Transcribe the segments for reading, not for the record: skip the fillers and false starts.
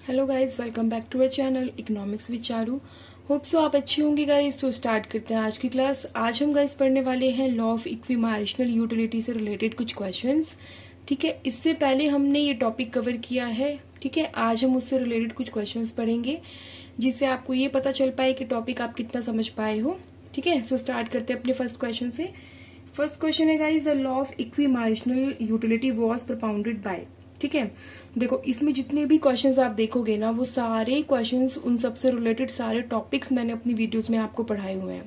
Hello guys, welcome back to our channel economics with Charu. Hope so आप अच्छे होंगे guys. तो स्टार्ट करते हैं आज की क्लास। आज हम गाइस पढ़ने वाले हैं लॉ ऑफ इक्विमार्जिनल यूटिलिटी से रिलेटेड कुछ क्वेश्चंस। ठीक है, इससे पहले हमने ये टॉपिक कवर किया है। ठीक है, आज हम उससे रिलेटेड कुछ क्वेश्चंस पढ़ेंगे जिससे आपको ये पता चल पाए कि टॉपिक आप कितना समझ पाए हो। ठीक है, सो स्टार्ट करते हैं अपने फर्स्ट क्वेश्चन से। फर्स्ट क्वेश्चन है guys, the law of equimarginal utility was propounded by. ठीक है, देखो इसमें जितने भी क्वेश्चंस आप देखोगे ना, वो सारे क्वेश्चंस उन सबसे रिलेटेड सारे टॉपिक्स मैंने अपनी वीडियोस में आपको पढ़ाए हुए हैं।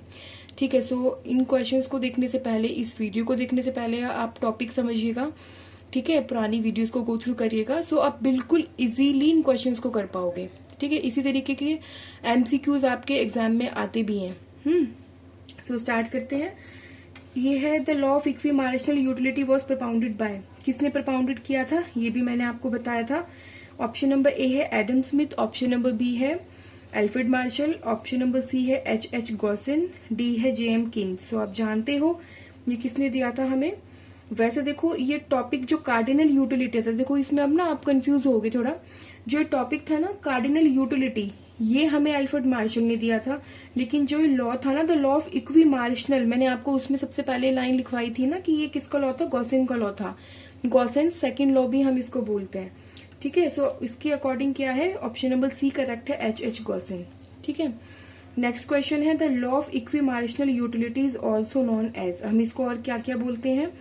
ठीक है, सो इन क्वेश्चंस को देखने से पहले, इस वीडियो को देखने से पहले आप टॉपिक समझिएगा। ठीक है, पुरानी वीडियोस को गो थ्रू करिएगा, सो आप बिल्कुल इजीली इन क्वेश्चंस को कर पाओगे। ठीक है, इसी तरीके के एमसीक्यूज आपके एग्जाम में आते भी हैं। सो स्टार्ट करते हैं। ये है the law of equimarginal utility was propounded by. किसने प्रोपाउंडेड किया था ये भी मैंने आपको बताया था। ऑप्शन नंबर ए है Adam Smith, option number B है Alfred Marshall, option number C है एच गॉसिन, डी है जेएम किन्स। सो आप जानते हो ये किसने दिया था हमें। वैसे देखो ये टॉपिक जो कार्डिनल यूटिलिटी था, देखो इसमें अब ना आप कंफ्यूज हो गए थोड़ा। जो टॉपिक था ना कार्डिनल यूटिलिटी, ये हमें अल्फ्रेड मार्शल ने दिया था। लेकिन जो लॉ था ना द लॉ ऑफ इक्विमार्जिनल, मैंने आपको उसमें सबसे पहले लाइन लिखवाई थी ना कि ये किसका लॉ था, गॉसिन का लॉ था। गॉसिन सेकंड लॉ भी हम इसको बोलते हैं। ठीक है, सो इसके अकॉर्डिंग क्या है, ऑप्शन नंबर सी करेक्ट है, एच गॉसिन। ठीक है, नेक्स्ट क्वेश्चन है the law of equimarginal utility is also known as. हम इसको और क्या क्या बोलते हैं।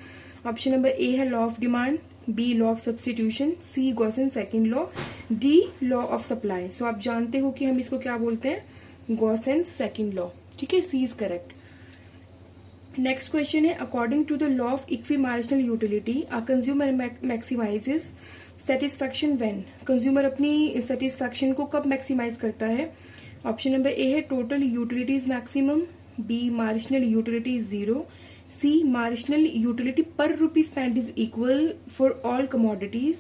ऑप्शन नंबर ए है law of demand, B law of substitution, C Gossen second law, D law of supply. So आप जानते हो कि हम इसको क्या बोलते हैं, गॉसिन सेकंड लॉ। ठीक है, C is correct. Next question है according to the law of equimarginal utility a consumer maximises satisfaction when. Consumer अपनी सेटिस्फैक्शन को कब मैक्सिमाइज करता है। ऑप्शन नंबर ए है total utilities maximum, B marginal utility is zero, C marginal utility per rupee spend is equal for all commodities,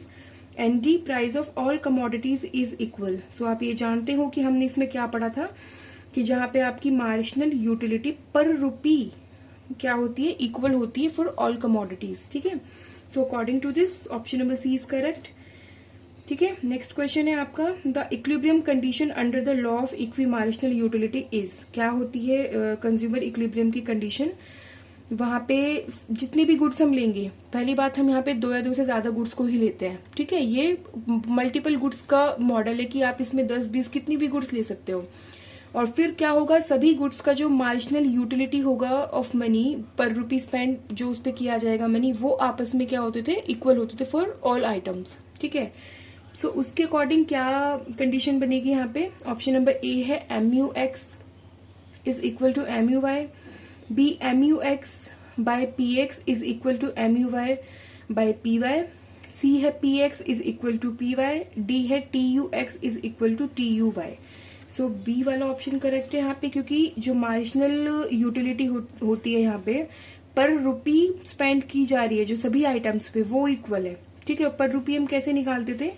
and D price of all commodities is equal. So आप ये जानते हो कि हमने इसमें क्या पढ़ा था कि जहां पे आपकी मार्जिनल यूटिलिटी पर रुपी क्या होती है, इक्वल होती है फॉर ऑल कमोडिटीज। ठीक है, so according to this option number C is correct. ठीक है, नेक्स्ट क्वेश्चन है आपका the equilibrium condition under the law of equimarginal utility is. क्या होती है कंज्यूमर इक्विलिब्रियम की कंडीशन। वहां पे जितनी भी गुड्स हम लेंगे, पहली बात हम यहाँ पे दो या दो से ज्यादा गुड्स को ही लेते हैं। ठीक है, ये मल्टीपल गुड्स का मॉडल है कि आप इसमें 10-20 कितनी भी गुड्स ले सकते हो। और फिर क्या होगा, सभी गुड्स का जो मार्जिनल यूटिलिटी होगा ऑफ मनी पर रुपी स्पेंड, जो उस पर किया जाएगा मनी, वो आपस में क्या होते थे, इक्वल होते थे फॉर ऑल आइटम्स। ठीक है, सो उसके अकॉर्डिंग क्या कंडीशन बनेगी यहाँ पे। ऑप्शन नंबर ए है MU X is equal to MU Y, B MU X by P X is equal to MU Y by P Y, C है P X is equal to P Y, D है T U X is equal to T U Y. So B वाला option correct है यहाँ पे, क्योंकि जो marginal utility होती है यहाँ पे पर रुपी स्पेंड की जा रही है जो सभी आइटम्स पे, वो इक्वल है। ठीक है, पर रुपी हम कैसे निकालते थे,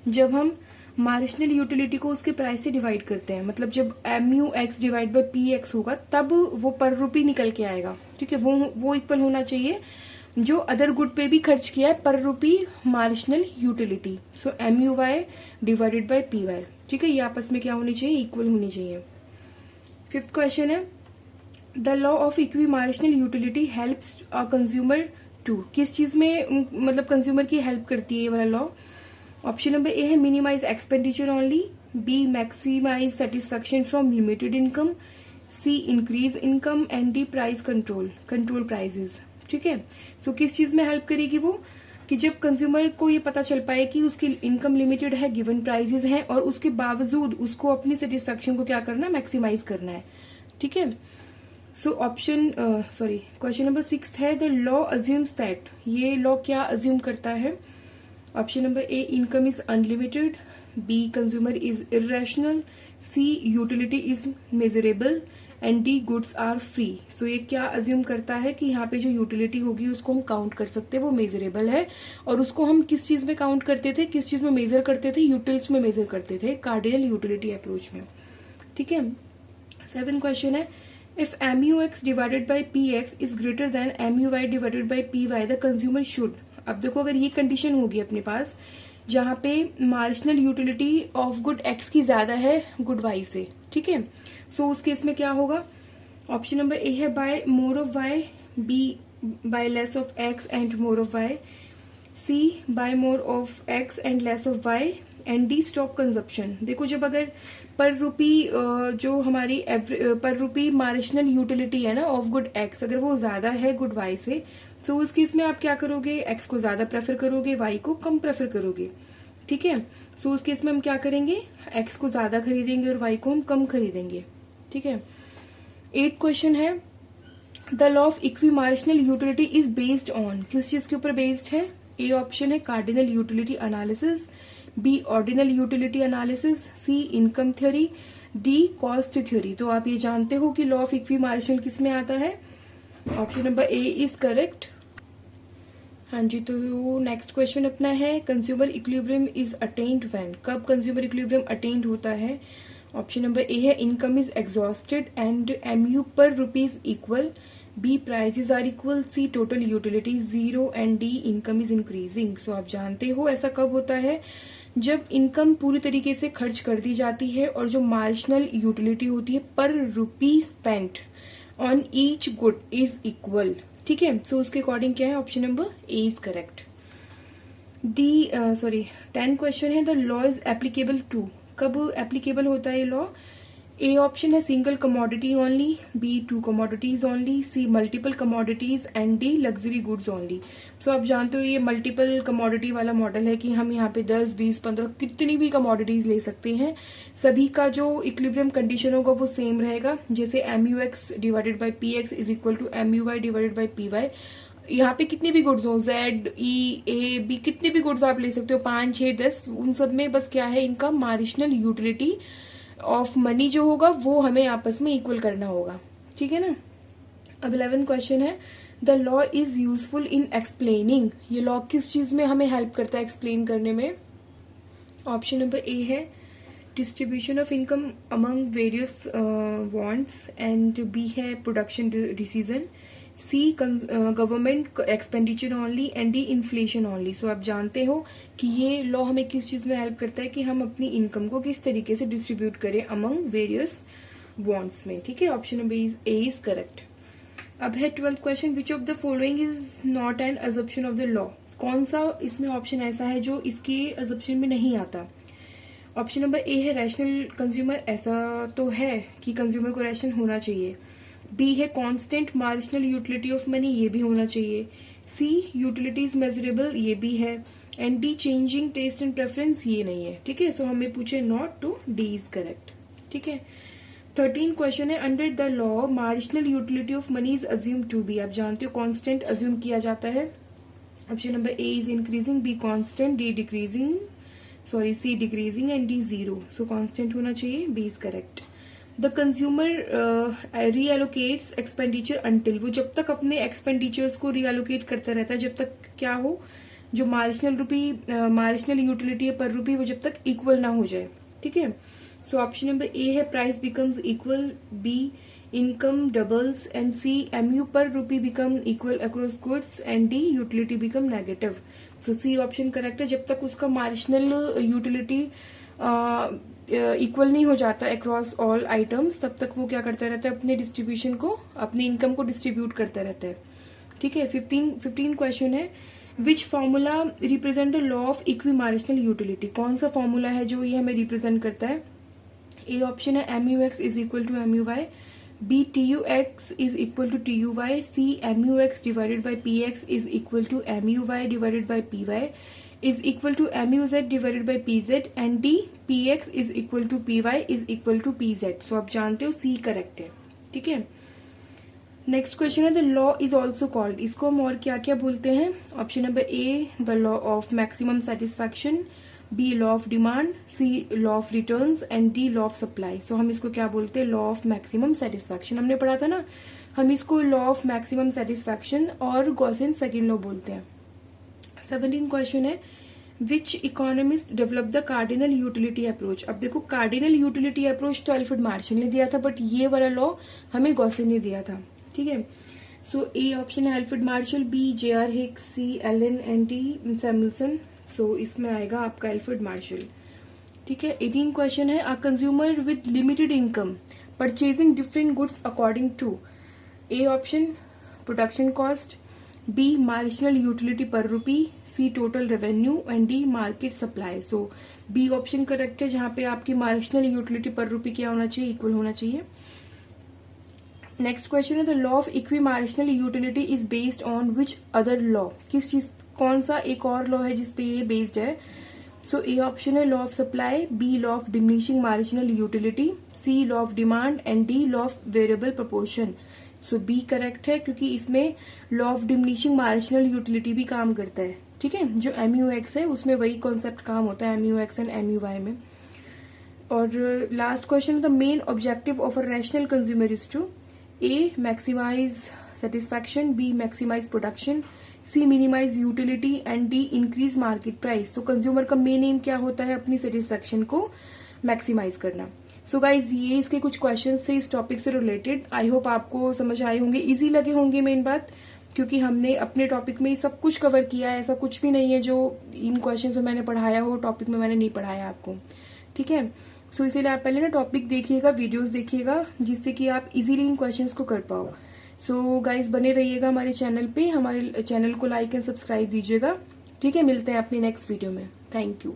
जब हम मार्जिनल यूटिलिटी को उसके प्राइस से डिवाइड करते हैं, मतलब जब MU x divide by P x होगा तब वो पर रुपी निकल के आएगा। ठीक है, वो इक्वल होना चाहिए जो अदर गुड पे भी खर्च किया है per rupee marginal utility. So MU Y divided by P Y. ठीक है, ये आपस में क्या होनी चाहिए, इक्वल होनी चाहिए। फिफ्थ क्वेश्चन है the law of equimarginal utility helps a consumer to. किस चीज में मतलब कंज्यूमर की हेल्प करती है ये वाला लॉ। ऑप्शन नंबर ए है minimise expenditure only, B maximise satisfaction from limited income, C increase income, and D price control prices. ठीक है, सो किस चीज में हेल्प करेगी वो, कि जब कंज्यूमर को ये पता चल पाए कि उसकी इनकम लिमिटेड है, गिवन प्राइजेस हैं, और उसके बावजूद उसको अपनी सेटिस्फैक्शन को क्या करना है, मैक्सिमाइज करना है। ठीक है, सो क्वेश्चन नंबर 6 है द लॉ अज्यूम्स दैट। ये लॉ क्या अज्यूम करता है। Option number A income is unlimited, B consumer is irrational, C utility is measurable, and D goods are free. So ये क्या अज्यूम करता है कि यहाँ पे जो यूटिलिटी होगी उसको हम काउंट कर सकते हैं, वो मेजरेबल है। और उसको हम किस चीज में काउंट करते थे, किस चीज में मेजर करते थे, यूटिल्स में मेजर करते थे, कार्डिनल यूटिलिटी अप्रोच में। ठीक है, 7 क्वेश्चन है if MU X divided by P X is greater than MU Y divided by P Y the consumer should. अब देखो अगर ये कंडीशन होगी अपने पास जहां पे marginal utility of good x की ज्यादा है गुड वाई से, ठीक है। सो उस केस में क्या होगा, ऑप्शन नंबर ए है buy more of Y, B buy less of X and more of Y, C buy more of X and less of Y, and D stop consumption. देखो जब अगर पर रूपी जो हमारी पर रूपी मार्जिनल यूटिलिटी है ना ऑफ गुड एक्स, अगर वो ज्यादा है गुड वाई से, तो उस केस में आप क्या करोगे, एक्स को ज्यादा प्रेफर करोगे, वाई को कम प्रेफर करोगे, ठीक है। सो उस केस में हम क्या करेंगे, एक्स को ज्यादा खरीदेंगे और वाई को हम कम खरीदेंगे, ठीक है। 8th क्वेश्चन है, the law of equimarginal utility is based on, किस चीज के ऊपर बेस्ड है। ए ऑप्शन है cardinal utility analysis, B ordinal utility analysis, C income theory, D cost theory. तो आप ये जानते हो कि लॉ ऑफ इक्वी मार्जिनल किस में आता है, option number A is correct. हाँ जी, तो नेक्स्ट क्वेश्चन अपना है, consumer equilibrium is attained when, कब कंज्यूमर इक्विलिब्रियम अटेन्ड होता है। ऑप्शन नंबर ए है income is exhausted and MU per rupees equal, B prices are equal, C total utility zero and D income is increasing. So आप जानते हो ऐसा कब होता है, जब इनकम पूरी तरीके से खर्च कर दी जाती है और जो मार्जिनल यूटिलिटी होती है per rupee spent on each good is equal, ठीक है। सो उसके अकॉर्डिंग क्या है, option number A is correct. 10 question है, the law is applicable to, कब एप्लीकेबल होता है ये लॉ। ए ऑप्शन है single commodity only, B 2 commodities only, C multiple commodities and D luxury goods only. So आप जानते हो ये मल्टीपल कमोडिटी वाला मॉडल है कि हम यहाँ पे 10, 20, 15 कितनी भी कमोडिटीज ले सकते हैं, सभी का जो इक्विलिब्रियम कंडीशन होगा वो सेम रहेगा। जैसे MUX divided by PX is equal to MUY divided by PY। यहाँ पे कितनी भी गुड्स हो, Z, E, A, B, कितनी भी गुड्स आप ले सकते हो, 5, 6, 10, उन सब में बस क्या है, इनका मार्जिनल यूटिलिटी ऑफ मनी जो होगा वो हमें आपस में इक्वल करना होगा, ठीक है ना। अब 11th क्वेश्चन है, the law is useful in explaining, ये लॉ किस चीज में हमें हेल्प करता है एक्सप्लेन करने में। ऑप्शन नंबर ए है distribution of income among various wants, and B है production decision, C government expenditure only, and D inflation only. So आप जानते हो कि ये लॉ हमें किस चीज में हेल्प करता है कि हम अपनी इनकम को किस तरीके से डिस्ट्रीब्यूट करें अमंग वेरियस वांट्स में, ठीक है। Option number A is correct. अब है 12th question, which of the following is not an assumption of the law, कौन सा इसमें ऑप्शन ऐसा है जो इसके अजम्पशन में नहीं आता। ऑप्शन नंबर ए है रैशनल कंज्यूमर, ऐसा तो है कि कंज्यूमर को रैशनल होना चाहिए। बी है constant marginal utility of money, ये भी होना चाहिए। सी यूटिलिटीज मेजरेबल, ये भी है। And D changing taste and preference, ये नहीं है, ठीक है। सो हमें पूछे not, to D is correct, ठीक है। 13 क्वेश्चन है, under the law marginal utility of money is assume to be, आप जानते हो कांस्टेंट अज्यूम किया जाता है। Option number A is increasing, B constant, D decreasing, C decreasing and D zero. So constant होना चाहिए, B is correct. The consumer रीएलोकेट्स expenditure until, वो जब तक अपने एक्सपेंडिचर्स को रीएलोकेट करता रहता है, जब तक क्या हो, जो मार्जिनल यूटिलिटी है पर रुपी वो जब तक इक्वल ना हो जाए, ठीक है। सो ऑप्शन नंबर ए है price becomes equal, B income doubles, and C MU per rupee become equal across goods, and D utility become negative. So C option correct है, जब तक उसका मार्जिनल यूटिलिटी इक्वल नहीं हो जाता across all items, तब तक वो क्या करता रहता है, अपने डिस्ट्रीब्यूशन को, अपनी इनकम को डिस्ट्रीब्यूट करता रहता है, ठीक है। 15 क्वेश्चन है, which formula represent the law of equimarginal utility, कौन सा फॉर्मूला है जो ये हमें रिप्रेजेंट करता है। ए ऑप्शन है MUX is equal to MUY, B TUX is equal to TUY, C MUX divided by PX is equal to MUY divided by PY is equal to MUZ divided by PZ, and D PX is equal to PY is equal to PZ। so आप जानते हो C correct है, ठीक है। Next question है, the law is also called, इसको हम और क्या क्या बोलते हैं। Option number A the law of maximum satisfaction, B law of demand, C law of returns, and D law of supply. So हम इसको क्या बोलते हैं, लॉ ऑफ मैक्सिमम सेटिस्फैक्शन, हमने पढ़ा था ना, हम इसको लॉ ऑफ मैक्सिमम सेटिस्फैक्शन और गॉसियन सेकंड लॉ बोलते हैं। 17 क्वेश्चन है, which economist develop the cardinal utility approach. अब देखो कार्डिनल यूटिलिटी अप्रोच तो एल्फ्रेड मार्शल ने दिया था, बट ये वाला लॉ हमें गॉसियन ने दिया था, ठीक है। सो ए ऑप्शन है Alfred Marshall, B JR Hicks, C Allen and D Samuelson. So इसमें आएगा आपका एल्फ्रेड मार्शल। ठीक है। 18 क्वेश्चन है, a consumer with limited income purchasing different goods according to A option production cost, B marginal utility per rupee, C total revenue and D market supply. So B option correct है, जहां पे आपकी marginal utility per रुपी क्या होना चाहिए, equal होना चाहिए। Next question है, the law of equimarginal utility is based on which other law, किस चीज, कौन सा एक और लॉ है जिसपे ये बेस्ड है। सो ए ऑप्शन है law of supply, B law of diminishing marginal utility, C law of demand and D law of variable proportion. So B correct है, क्योंकि इसमें law of diminishing marginal utility भी काम करता है। ठीक है, जो MUX है उसमें वही कॉन्सेप्ट काम होता है, MUX एंड MUY में। और last question, the main objective of a rational consumer is to A maximise satisfaction, B maximise production, C minimise utility and D increase market price. तो कंज्यूमर का मेन एम क्या होता है, अपनी satisfaction को maximise करना। सो गाइज ये इसके कुछ क्वेश्चंस थे इस टॉपिक से रिलेटेड। आई होप आपको समझ आए होंगे, इजी लगे होंगे मेन बात, क्योंकि हमने अपने टॉपिक में सब कुछ कवर किया है। ऐसा कुछ भी नहीं है जो इन क्वेश्चंस में मैंने पढ़ाया हो टॉपिक में मैंने नहीं पढ़ाया आपको। ठीक है, सो इसीलिए आप पहले ना टॉपिक देखिएगा, वीडियोस देखिएगा, जिससे कि आप इजीली इन क्वेश्चंस को कर पाओ। सो गाइज बने रहिएगा हमारे चैनल पे, हमारे चैनल को लाइक एंड सब्सक्राइब दीजिएगा। ठीक है, मिलते हैं अपनी नेक्स्ट वीडियो में। Thank you.